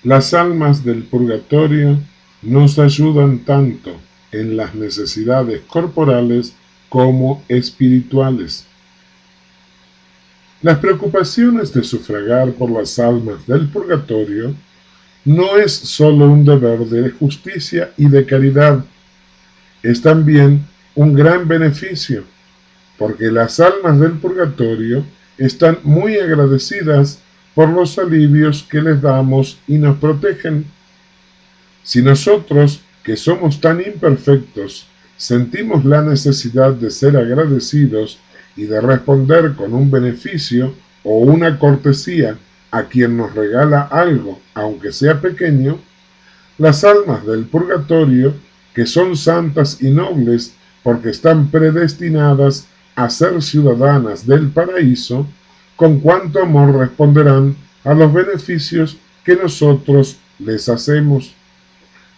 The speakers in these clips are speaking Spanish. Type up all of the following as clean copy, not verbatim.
Las almas del purgatorio nos ayudan tanto en las necesidades corporales como espirituales. Las preocupaciones de sufragar por las almas del purgatorio no es solo un deber de justicia y de caridad, es también un gran beneficio, porque las almas del purgatorio están muy agradecidas por los alivios que les damos y nos protegen. Si nosotros, que somos tan imperfectos, sentimos la necesidad de ser agradecidos y de responder con un beneficio o una cortesía a quien nos regala algo, aunque sea pequeño, las almas del purgatorio, que son santas y nobles porque están predestinadas a ser ciudadanas del paraíso, con cuánto amor responderán a los beneficios que nosotros les hacemos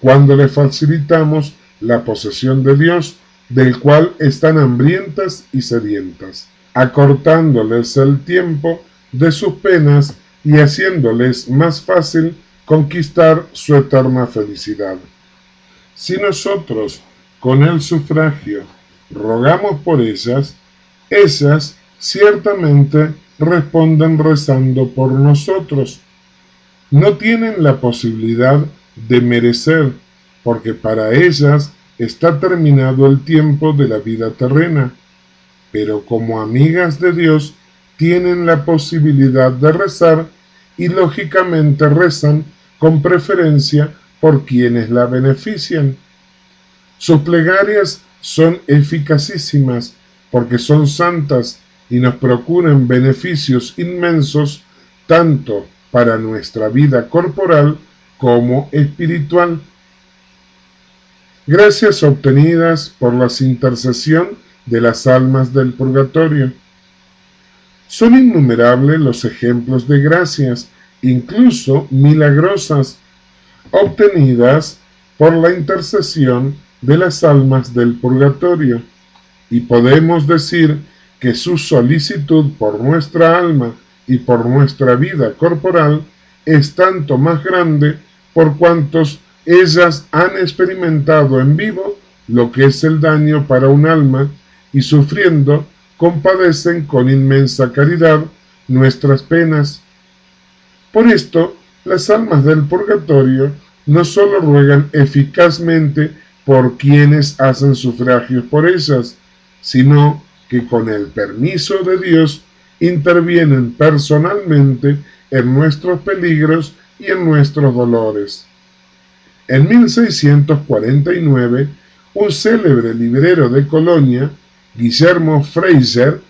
cuando les facilitamos la posesión de Dios, del cual están hambrientas y sedientas, acortándoles el tiempo de sus penas y haciéndoles más fácil conquistar su eterna felicidad. Si nosotros, con el sufragio, rogamos por ellas ciertamente responden rezando por nosotros. No tienen la posibilidad de merecer, porque para ellas está terminado el tiempo de la vida terrena, pero como amigas de Dios tienen la posibilidad de rezar y lógicamente rezan con preferencia por quienes la benefician. Sus plegarias son eficacísimas porque son santas y nos procuran beneficios inmensos tanto para nuestra vida corporal como espiritual. Gracias obtenidas por la intercesión de las almas del purgatorio. Son innumerables los ejemplos de gracias, incluso milagrosas, obtenidas por la intercesión de las almas del purgatorio, y podemos decir que su solicitud por nuestra alma y por nuestra vida corporal es tanto más grande por cuantos ellas han experimentado en vivo lo que es el daño para un alma y sufriendo compadecen con inmensa caridad nuestras penas. Por esto, las almas del purgatorio no solo ruegan eficazmente por quienes hacen sufragios por ellas, sino que con el permiso de Dios intervienen personalmente en nuestros peligros y en nuestros dolores. En 1649, un célebre librero de Colonia, Guillermo Fraser,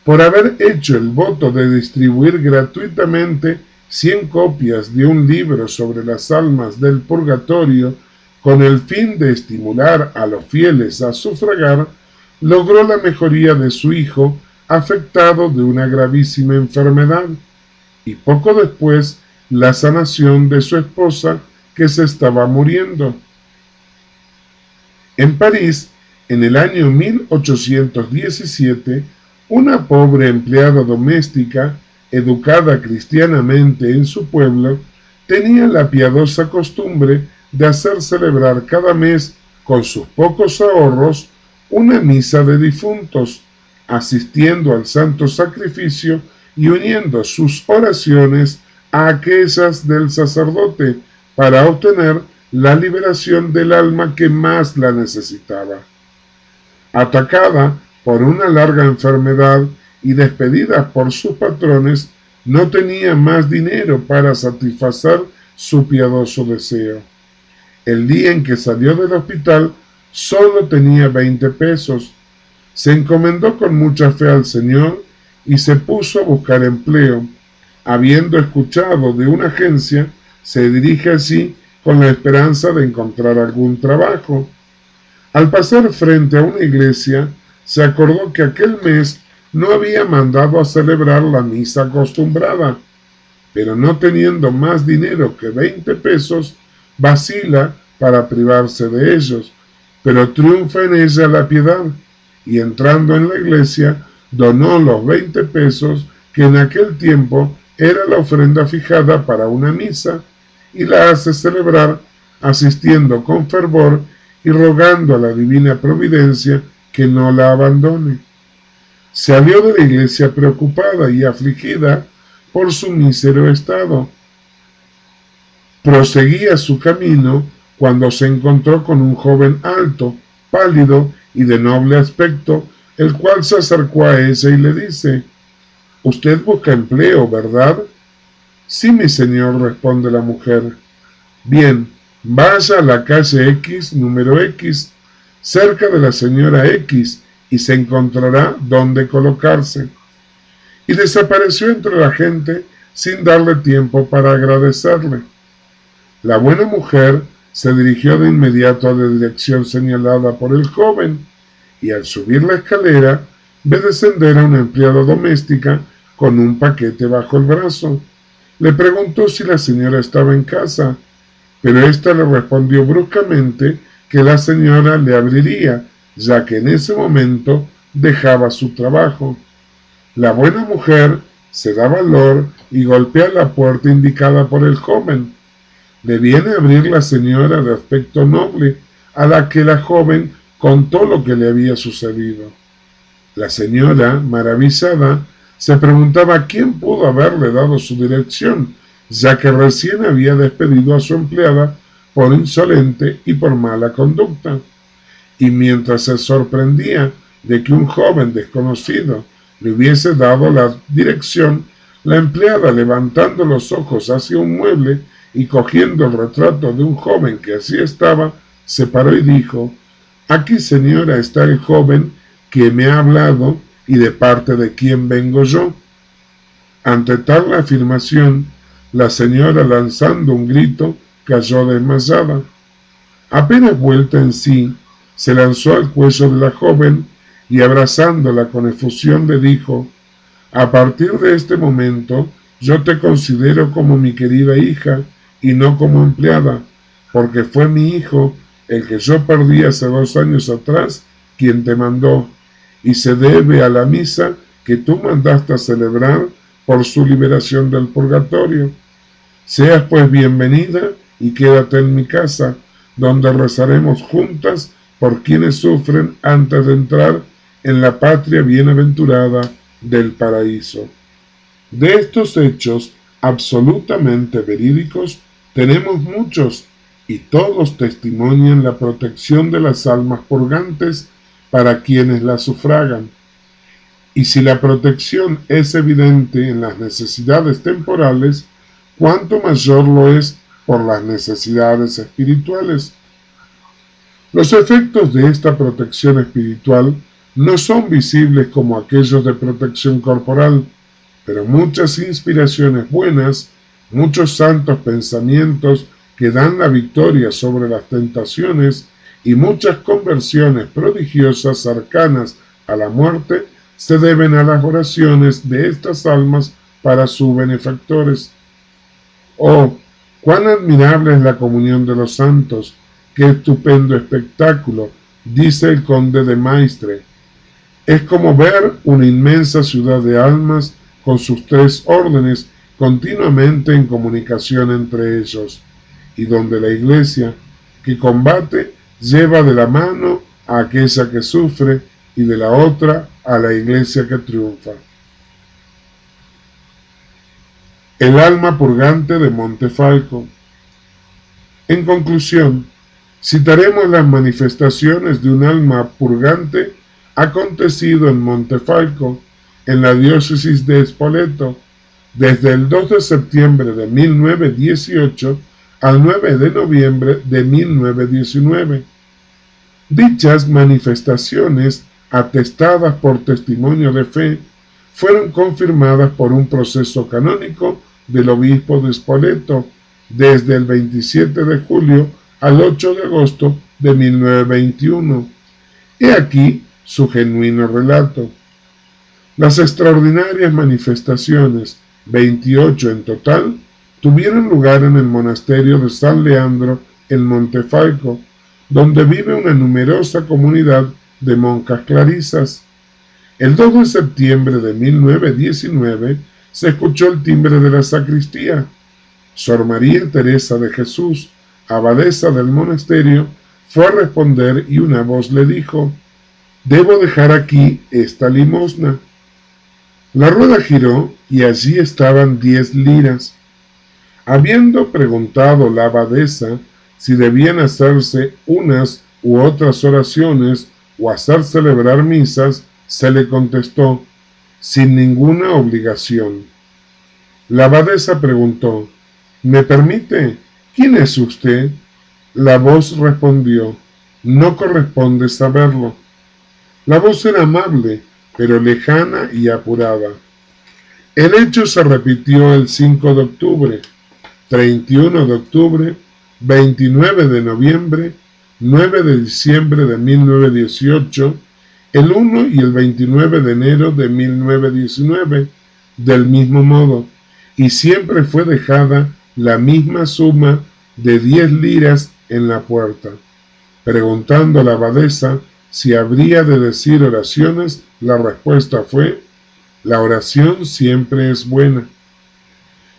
por haber hecho el voto de distribuir gratuitamente 100 copias de un libro sobre las almas del purgatorio con el fin de estimular a los fieles a sufragar, logró la mejoría de su hijo afectado de una gravísima enfermedad y poco después la sanación de su esposa que se estaba muriendo. En París, en el año 1817, una pobre empleada doméstica, educada cristianamente en su pueblo, tenía la piadosa costumbre de hacer celebrar cada mes, con sus pocos ahorros, una misa de difuntos, asistiendo al santo sacrificio y uniendo sus oraciones a aquellas del sacerdote para obtener la liberación del alma que más la necesitaba. Atacada por una larga enfermedad y despedida por sus patrones, no tenía más dinero para satisfacer su piadoso deseo. El día en que salió del hospital, solo tenía 20 pesos. Se encomendó con mucha fe al Señor y se puso a buscar empleo. Habiendo escuchado de una agencia, se dirige allí con la esperanza de encontrar algún trabajo. Al pasar frente a una iglesia, se acordó que aquel mes no había mandado a celebrar la misa acostumbrada, pero no teniendo más dinero que 20 pesos, vacila para privarse de ellos, pero triunfa en ella la piedad, y entrando en la iglesia, donó los 20 pesos que en aquel tiempo era la ofrenda fijada para una misa, y la hace celebrar asistiendo con fervor y rogando a la divina providencia que no la abandone. Salió de la iglesia preocupada y afligida por su mísero estado. Proseguía su camino cuando se encontró con un joven alto, pálido y de noble aspecto, el cual se acercó a ella y le dice: «Usted busca empleo, ¿verdad?». «Sí, mi señor», responde la mujer. «Bien, vaya a la calle X, número X, cerca de la señora X, y se encontrará dónde colocarse». Y desapareció entre la gente sin darle tiempo para agradecerle. La buena mujer se dirigió de inmediato a la dirección señalada por el joven, y al subir la escalera ve descender a una empleada doméstica con un paquete bajo el brazo. Le preguntó si la señora estaba en casa, pero ésta le respondió bruscamente que la señora le abriría, ya que en ese momento dejaba su trabajo. La buena mujer se da valor y golpea la puerta indicada por el joven. Le viene a abrir la señora de aspecto noble, a la que la joven contó lo que le había sucedido. La señora, maravillada, se preguntaba quién pudo haberle dado su dirección, ya que recién había despedido a su empleada por insolente y por mala conducta. Y mientras se sorprendía de que un joven desconocido le hubiese dado la dirección, la empleada, levantando los ojos hacia un mueble y cogiendo el retrato de un joven que allí estaba, se paró y dijo: «Aquí, señora, está el joven que me ha hablado y de parte de quién vengo yo». Ante tal afirmación, la señora, lanzando un grito, cayó desmayada. Apenas vuelta en sí, se lanzó al cuello de la joven y, abrazándola con efusión, le dijo: «A partir de este momento, yo te considero como mi querida hija y no como empleada, porque fue mi hijo, el que yo perdí hace 2 años atrás, quien te mandó, y se debe a la misa que tú mandaste a celebrar por su liberación del purgatorio. Seas pues bienvenida y quédate en mi casa, donde rezaremos juntas por quienes sufren antes de entrar en la patria bienaventurada del paraíso». De estos hechos absolutamente verídicos tenemos muchos, y todos testimonian la protección de las almas purgantes para quienes la sufragan. Y si la protección es evidente en las necesidades temporales, cuánto mayor lo es por las necesidades espirituales. Los efectos de esta protección espiritual no son visibles como aquellos de protección corporal, pero muchas inspiraciones buenas, muchos santos pensamientos que dan la victoria sobre las tentaciones y muchas conversiones prodigiosas cercanas a la muerte se deben a las oraciones de estas almas para sus benefactores. Oh, cuán admirable es la comunión de los santos, qué estupendo espectáculo, dice el conde de Maistre. Es como ver una inmensa ciudad de almas con sus 3 órdenes continuamente en comunicación entre ellos, y donde la iglesia que combate lleva de la mano a aquella que sufre y de la otra a la iglesia que triunfa. El alma purgante de Montefalco. En conclusión, citaremos las manifestaciones de un alma purgante acontecido en Montefalco, en la diócesis de Spoleto, desde el 2 de septiembre de 1918 al 9 de noviembre de 1919. Dichas manifestaciones, atestadas por testimonio de fe, fueron confirmadas por un proceso canónico del obispo de Spoleto desde el 27 de julio al 8 de agosto de 1921. He aquí su genuino relato. Las extraordinarias manifestaciones, 28 en total, tuvieron lugar en el monasterio de San Leandro en Montefalco, donde vive una numerosa comunidad de monjas clarisas. El 2 de septiembre de 1919 se escuchó el timbre de la sacristía. Sor María Teresa de Jesús, abadesa del monasterio, fue a responder y una voz le dijo: «Debo dejar aquí esta limosna». La rueda giró y allí estaban 10 liras. Habiendo preguntado la abadesa si debían hacerse unas u otras oraciones o hacer celebrar misas, se le contestó: «Sin ninguna obligación». La abadesa preguntó: «¿Me permite? ¿Quién es usted?». La voz respondió: «No corresponde saberlo». La voz era amable, pero lejana y apurada. El hecho se repitió el 5 de octubre, 31 de octubre, 29 de noviembre, 9 de diciembre de 1918, el 1 y el 29 de enero de 1919, del mismo modo, y siempre fue dejada la misma suma de 10 liras en la puerta. Preguntando a la abadesa si habría de decir oraciones, la respuesta fue: «La oración siempre es buena».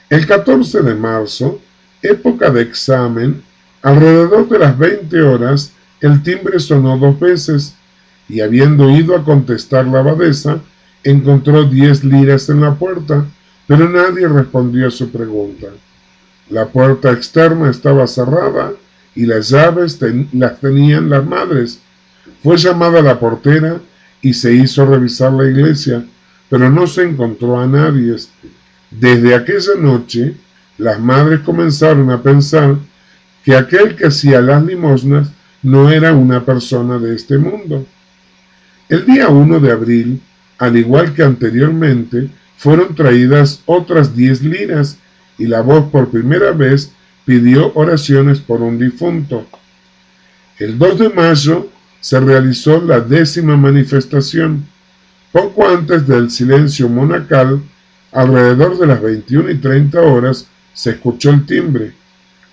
El 14 de marzo, época de examen, alrededor de las 20 horas, el timbre sonó 2 veces, y habiendo ido a contestar la abadesa, encontró 10 liras en la puerta, pero nadie respondió a su pregunta. La puerta externa estaba cerrada y las llaves las tenían las madres. Fue llamada la portera y se hizo revisar la iglesia, pero no se encontró a nadie. Desde aquella noche, las madres comenzaron a pensar que aquel que hacía las limosnas no era una persona de este mundo. El día 1 de abril, al igual que anteriormente, fueron traídas otras 10 liras y la voz por primera vez pidió oraciones por un difunto. El 2 de mayo se realizó la 10ª manifestación. Poco antes del silencio monacal, alrededor de las 21:30 horas, se escuchó el timbre.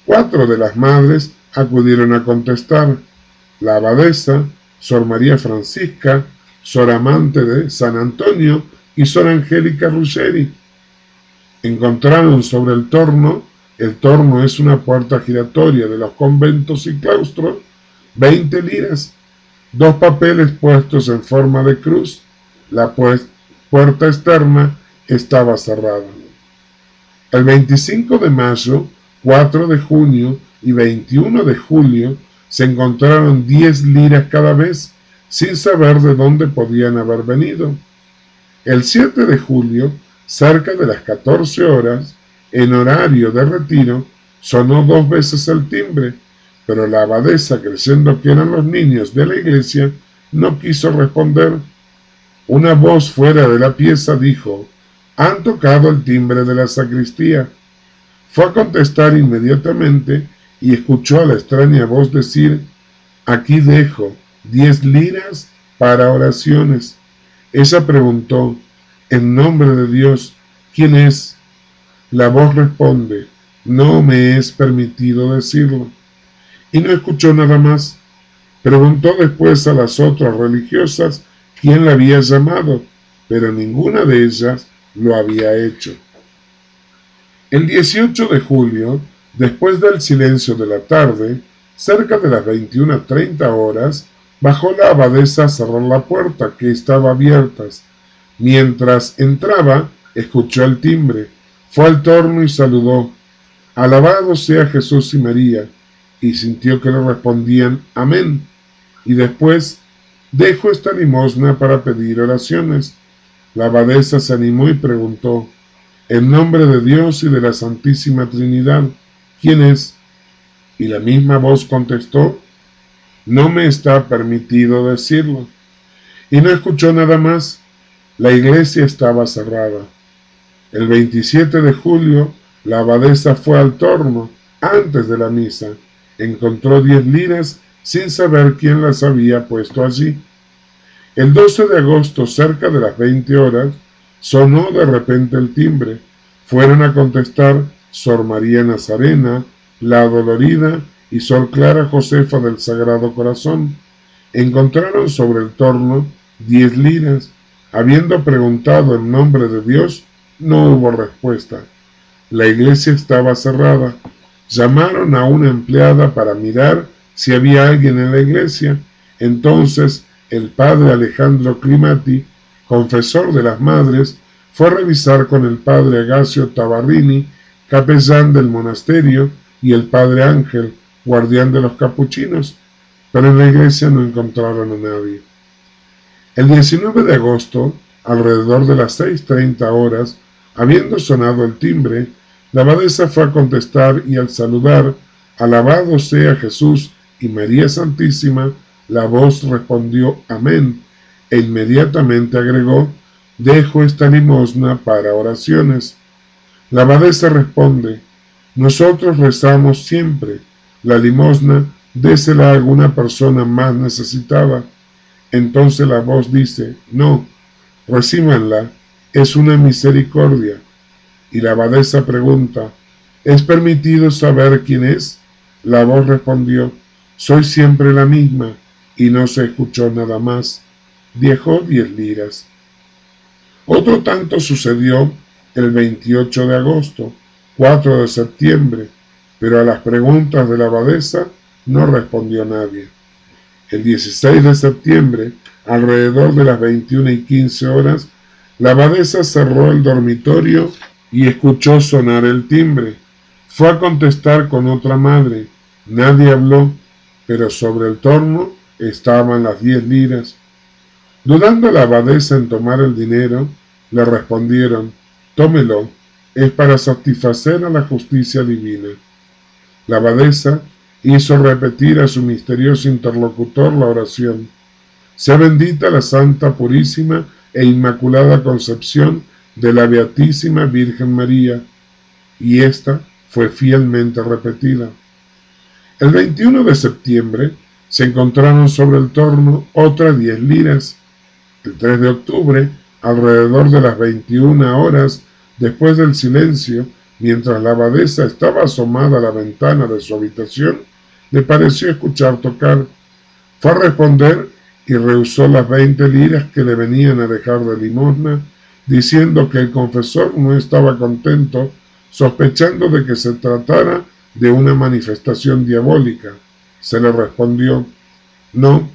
4 de las madres acudieron a contestar: la abadesa, Sor María Francisca, Sor Amante de San Antonio y Sor Angélica Ruggeri. Encontraron sobre el torno es una puerta giratoria de los conventos y claustros, 20 liras, 2 papeles puestos en forma de cruz. La puerta externa estaba cerrada. El 25 de mayo, 4 de junio y 21 de julio se encontraron 10 liras cada vez, sin saber de dónde podían haber venido. El 7 de julio, cerca de las 14 horas, en horario de retiro, sonó 2 veces el timbre, pero la abadesa, creyendo que eran los niños de la iglesia, no quiso responder. Una voz fuera de la pieza dijo: «Han tocado el timbre de la sacristía». Fue a contestar inmediatamente y escuchó a la extraña voz decir: «Aquí dejo 10 liras para oraciones». Ella preguntó: «En nombre de Dios, ¿quién es?». La voz responde: «No me es permitido decirlo». Y no escuchó nada más. Preguntó después a las otras religiosas quién la había llamado, pero ninguna de ellas lo había hecho. El 18 de julio, después del silencio de la tarde, cerca de las 21:30 horas, bajó la abadesa a cerrar la puerta, que estaba abierta. Mientras entraba, escuchó el timbre, fue al torno y saludó: «Alabado sea Jesús y María», y sintió que le respondían «Amén», y después: «Dejo esta limosna para pedir oraciones». La abadesa se animó y preguntó: «En nombre de Dios y de la Santísima Trinidad, ¿quién es?». Y la misma voz contestó: «No me está permitido decirlo». Y no escuchó nada más. La iglesia estaba cerrada. El 27 de julio, la abadesa fue al torno antes de la misa. Encontró 10 liras sin saber quién las había puesto allí. El 12 de agosto, cerca de las 20 horas, sonó de repente el timbre. Fueron a contestar Sor María Nazarena, la Dolorida y Sor Clara Josefa del Sagrado Corazón. Encontraron sobre el torno 10 liras. Habiendo preguntado en nombre de Dios, no hubo respuesta. La iglesia estaba cerrada. Llamaron a una empleada para mirar si había alguien en la iglesia. Entonces el padre Alejandro Climati, confesor de las madres, fue a revisar con el padre Agasio Tabarrini, capellán del monasterio, y el padre Ángel, guardián de los capuchinos, pero en la iglesia no encontraron a nadie. El 19 de agosto, alrededor de las 6:30 horas, habiendo sonado el timbre, la abadesa fue a contestar y al saludar, alabado sea Jesús y María Santísima, la voz respondió amén, e inmediatamente agregó, dejo esta limosna para oraciones. La abadesa responde, nosotros rezamos siempre, la limosna désela a alguna persona más necesitada. Entonces la voz dice, no, recíbanla, es una misericordia. Y la abadesa pregunta, ¿es permitido saber quién es? La voz respondió, soy siempre la misma, y no se escuchó nada más. Dejó 10 liras. Otro tanto sucedió el 28 de agosto, 4 de septiembre, pero a las preguntas de la abadesa no respondió nadie. El 16 de septiembre, alrededor de las 21:15 horas, la abadesa cerró el dormitorio y escuchó sonar el timbre. Fue a contestar con otra madre. Nadie habló, pero sobre el torno estaban las 10 liras. Dudando la abadesa en tomar el dinero, le respondieron, tómelo, es para satisfacer a la justicia divina. La abadesa hizo repetir a su misterioso interlocutor la oración. Sea bendita la Santa Purísima e Inmaculada Concepción de la Beatísima Virgen María, y esta fue fielmente repetida. El 21 de septiembre se encontraron sobre el torno otras 10 liras. El 3 de octubre, alrededor de las 21 horas, después del silencio, mientras la abadesa estaba asomada a la ventana de su habitación, le pareció escuchar tocar. Fue a responder y rehusó las 20 liras que le venían a dejar de limosna, diciendo que el confesor no estaba contento, sospechando de que se tratara de una manifestación diabólica. Se le respondió, no,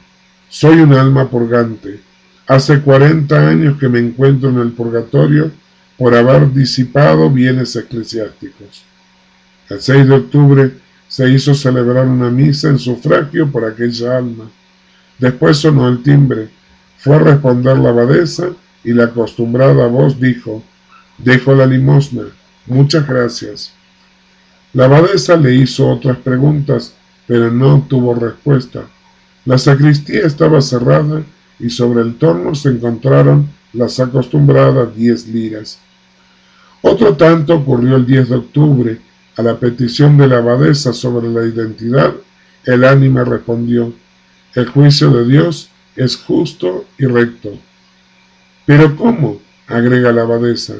soy un alma purgante. Hace 40 años que me encuentro en el purgatorio por haber disipado bienes eclesiásticos. El 6 de octubre se hizo celebrar una misa en sufragio por aquella alma. Después sonó el timbre. Fue a responder la abadesa y la acostumbrada voz dijo, dejo la limosna, muchas gracias. La abadesa le hizo otras preguntas, pero no obtuvo respuesta. La sacristía estaba cerrada y sobre el torno se encontraron las acostumbradas 10 liras. Otro tanto ocurrió el 10 de octubre. A la petición de la abadesa sobre la identidad, el ánima respondió, el juicio de Dios es justo y recto. Pero ¿cómo? Agrega la abadesa.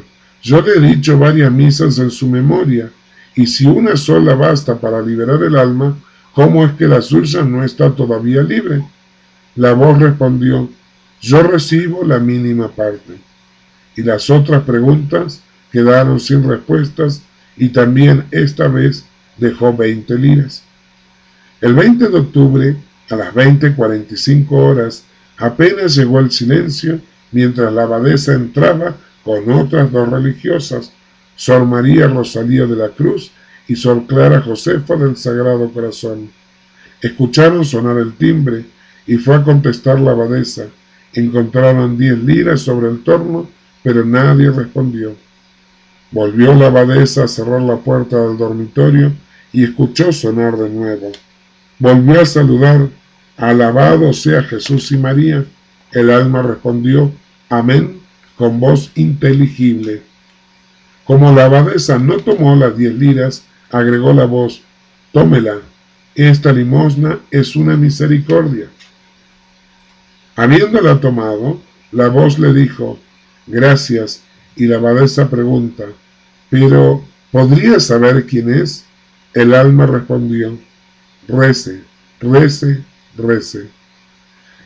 Yo le he dicho varias misas en su memoria, y si una sola basta para liberar el alma, ¿cómo es que la suya no está todavía libre? La voz respondió, yo recibo la mínima parte. Y las otras preguntas quedaron sin respuestas, y también esta vez dejó 20 liras. El 20 de octubre, a las 20:45 horas, apenas llegó el silencio, mientras la abadesa entraba con otras 2 religiosas, Sor María Rosalía de la Cruz y Sor Clara Josefa del Sagrado Corazón. Escucharon sonar el timbre y fue a contestar la abadesa. Encontraron 10 liras sobre el torno, pero nadie respondió. Volvió la abadesa a cerrar la puerta del dormitorio y escuchó sonar de nuevo. Volvió a saludar, alabado sea Jesús y María. El alma respondió, amén, con voz inteligible. Como la abadesa no tomó las 10 liras, agregó la voz, tómela, esta limosna es una misericordia. Habiéndola tomado, la voz le dijo, gracias, y la abadesa pregunta, pero ¿podría saber quién es? El alma respondió, rece, rece, rece.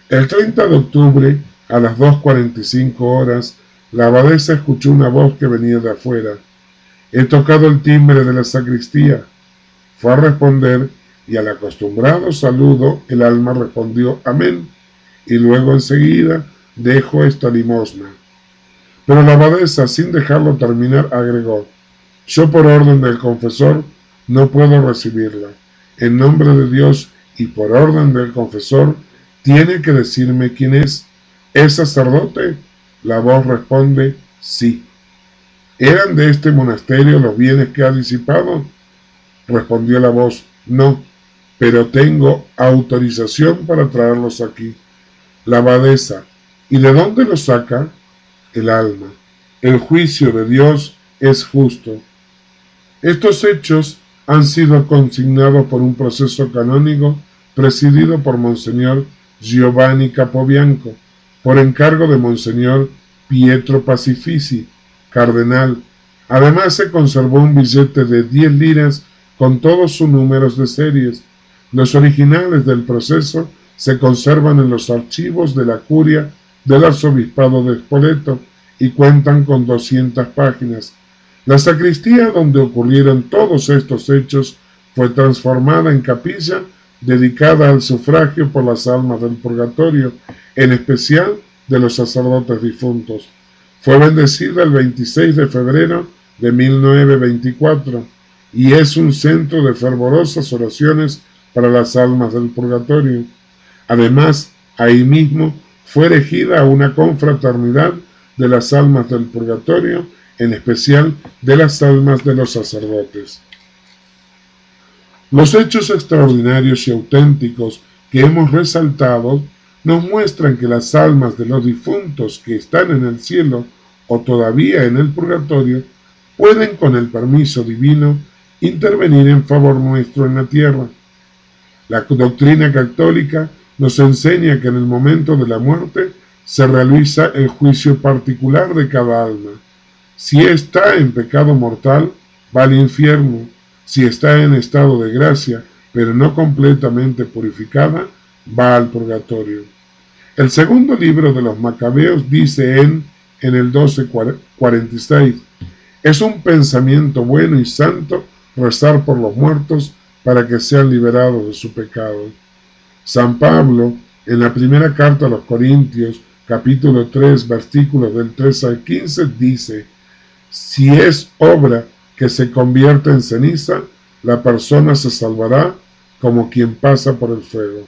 El 30 de octubre, a las 2:45 horas, la abadesa escuchó una voz que venía de afuera. He tocado el timbre de la sacristía. Fue a responder, y al acostumbrado saludo el alma respondió amén, y luego enseguida dejó esta limosna. Pero la abadesa, sin dejarlo terminar, agregó: yo por orden del confesor no puedo recibirla. En nombre de Dios y por orden del confesor, tiene que decirme quién es. ¿Es sacerdote? La voz responde: sí. ¿Eran de este monasterio los bienes que ha disipado? Respondió la voz: no, pero tengo autorización para traerlos aquí. La abadesa: ¿y de dónde los saca? El alma: el juicio de Dios es justo. Estos hechos han sido consignados por un proceso canónico presidido por Monseñor Giovanni Capobianco, por encargo de Monseñor Pietro Pacifici, cardenal. Además se conservó un billete de 10 liras con todos sus números de series. Los originales del proceso se conservan en los archivos de la curia del arzobispado de Spoleto y cuentan con 200 páginas. La sacristía donde ocurrieron todos estos hechos fue transformada en capilla dedicada al sufragio por las almas del purgatorio, en especial de los sacerdotes difuntos. Fue bendecida el 26 de febrero de 1924 y es un centro de fervorosas oraciones para las almas del purgatorio. Además, ahí mismo fue erigida una confraternidad de las almas del purgatorio, en especial de las almas de los sacerdotes. Los hechos extraordinarios y auténticos que hemos resaltado nos muestran que las almas de los difuntos que están en el cielo o todavía en el purgatorio pueden, con el permiso divino, intervenir en favor nuestro en la tierra. La doctrina católica nos enseña que en el momento de la muerte se realiza el juicio particular de cada alma. Si está en pecado mortal, va al infierno. Si está en estado de gracia, pero no completamente purificada, va al purgatorio. El segundo libro de los Macabeos dice en el 12:46: es un pensamiento bueno y santo rezar por los muertos para que sean liberados de su pecado. San Pablo, en la primera carta a los Corintios, capítulo 3, versículos del 3 al 15, dice: si es obra que se convierte en ceniza, la persona se salvará como quien pasa por el fuego.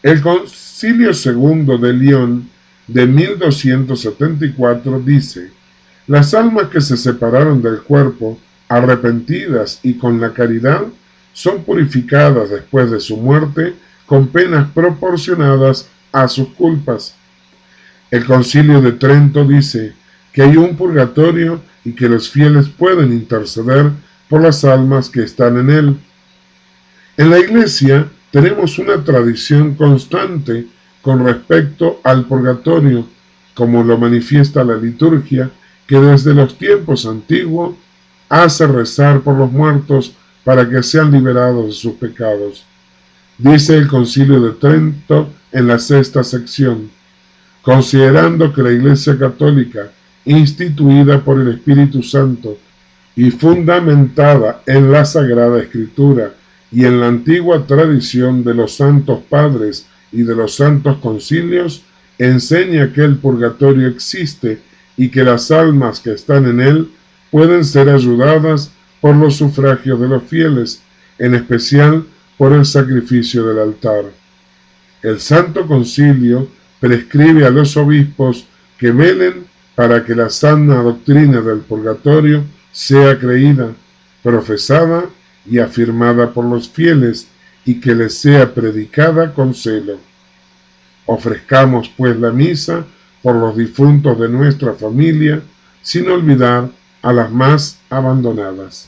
El Concilio II de León de 1274 dice: las almas que se separaron del cuerpo, arrepentidas y con la caridad, son purificadas después de su muerte con penas proporcionadas a sus culpas. El Concilio de Trento dice que hay un purgatorio y que los fieles pueden interceder por las almas que están en él. En la Iglesia tenemos una tradición constante con respecto al purgatorio, como lo manifiesta la liturgia, que desde los tiempos antiguos hace rezar por los muertos para que sean liberados de sus pecados. Dice el Concilio de Trento en la 6ª sección: considerando que la Iglesia Católica, instituida por el Espíritu Santo y fundamentada en la Sagrada Escritura y en la antigua tradición de los santos padres y de los santos concilios, enseña que el purgatorio existe y que las almas que están en él pueden ser ayudadas por los sufragios de los fieles, en especial por el sacrificio del altar. El Santo Concilio prescribe a los obispos que velen para que la sana doctrina del purgatorio sea creída, profesada y afirmada por los fieles, y que les sea predicada con celo. Ofrezcamos pues la misa por los difuntos de nuestra familia, sin olvidar a las más abandonadas.